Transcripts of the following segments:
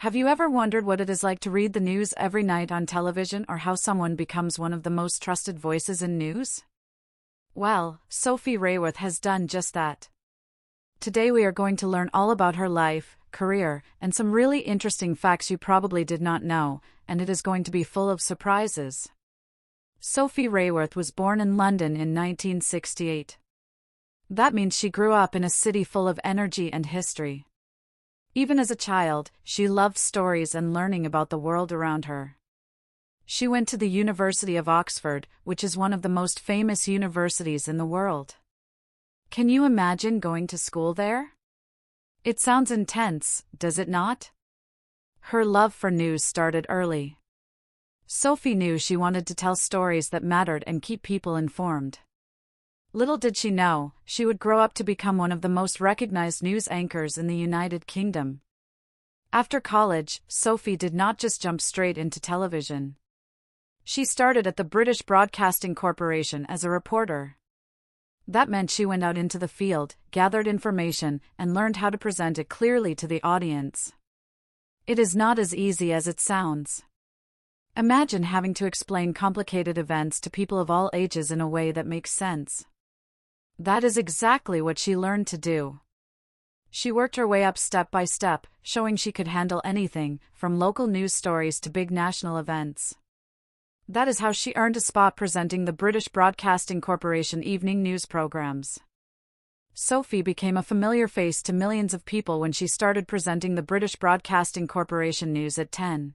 Have you ever wondered what it is like to read the news every night on television, or how someone becomes one of the most trusted voices in news? Well, Sophie Raworth has done just that. Today we are going to learn all about her life, career, and some really interesting facts you probably did not know, and it is going to be full of surprises. Sophie Raworth was born in London in 1968. That means she grew up in a city full of energy and history. Even as a child, she loved stories and learning about the world around her. She went to the University of Oxford, which is one of the most famous universities in the world. Can you imagine going to school there? It sounds intense, does it not? Her love for news started early. Sophie knew she wanted to tell stories that mattered and keep people informed. Little did she know, she would grow up to become one of the most recognized news anchors in the United Kingdom. After college, Sophie did not just jump straight into television. She started at the British Broadcasting Corporation as a reporter. That meant she went out into the field, gathered information, and learned how to present it clearly to the audience. It is not as easy as it sounds. Imagine having to explain complicated events to people of all ages in a way that makes sense. That is exactly what she learned to do. She worked her way up step by step, showing she could handle anything, from local news stories to big national events. That is how she earned a spot presenting the British Broadcasting Corporation evening news programs. Sophie became a familiar face to millions of people when she started presenting the British Broadcasting Corporation News at 10.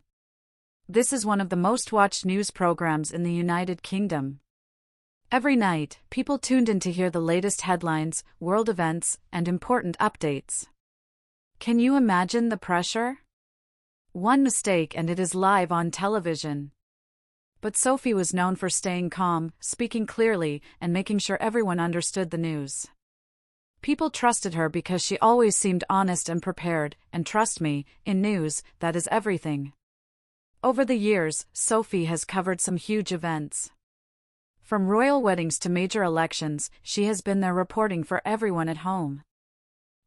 This is one of the most watched news programs in the United Kingdom. Every night, people tuned in to hear the latest headlines, world events, and important updates. Can you imagine the pressure? One mistake and it is live on television. But Sophie was known for staying calm, speaking clearly, and making sure everyone understood the news. People trusted her because she always seemed honest and prepared, and trust me, in news, that is everything. Over the years, Sophie has covered some huge events. From royal weddings to major elections, she has been there reporting for everyone at home.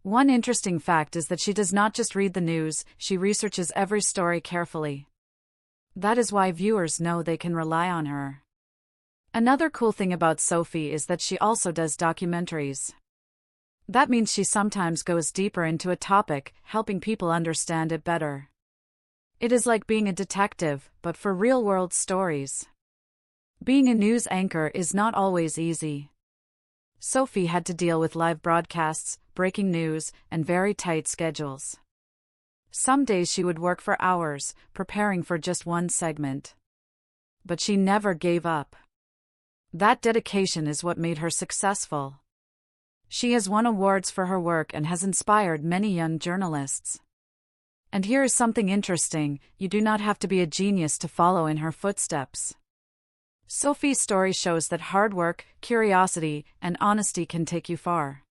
One interesting fact is that she does not just read the news, she researches every story carefully. That is why viewers know they can rely on her. Another cool thing about Sophie is that she also does documentaries. That means she sometimes goes deeper into a topic, helping people understand it better. It is like being a detective, but for real-world stories. Being a news anchor is not always easy. Sophie had to deal with live broadcasts, breaking news, and very tight schedules. Some days she would work for hours, preparing for just one segment. But she never gave up. That dedication is what made her successful. She has won awards for her work and has inspired many young journalists. And here is something interesting: you do not have to be a genius to follow in her footsteps. Sophie's story shows that hard work, curiosity, and honesty can take you far.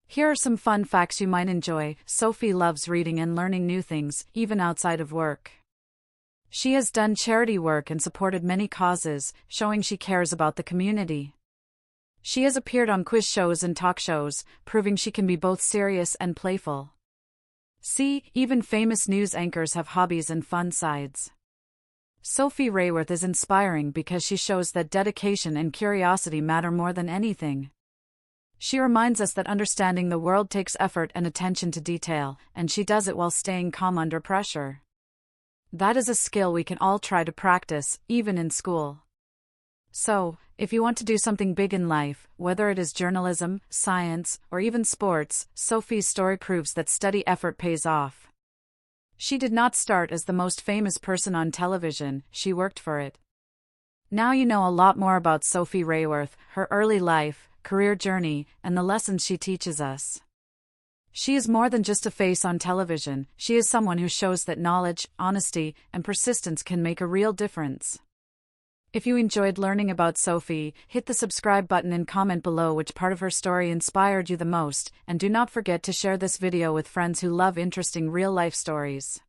Here are some fun facts you might enjoy. Sophie loves reading and learning new things, even outside of work. She has done charity work and supported many causes, showing she cares about the community. She has appeared on quiz shows and talk shows, proving she can be both serious and playful. See, even famous news anchors have hobbies and fun sides. Sophie Raworth is inspiring because she shows that dedication and curiosity matter more than anything. She reminds us that understanding the world takes effort and attention to detail, and she does it while staying calm under pressure. That is a skill we can all try to practice, even in school. So, if you want to do something big in life, whether it is journalism, science, or even sports, Sophie's story proves that steady effort pays off. She did not start as the most famous person on television, she worked for it. Now you know a lot more about Sophie Raworth, her early life, career journey, and the lessons she teaches us. She is more than just a face on television, she is someone who shows that knowledge, honesty, and persistence can make a real difference. If you enjoyed learning about Sophie, hit the subscribe button and comment below which part of her story inspired you the most, and do not forget to share this video with friends who love interesting real-life stories.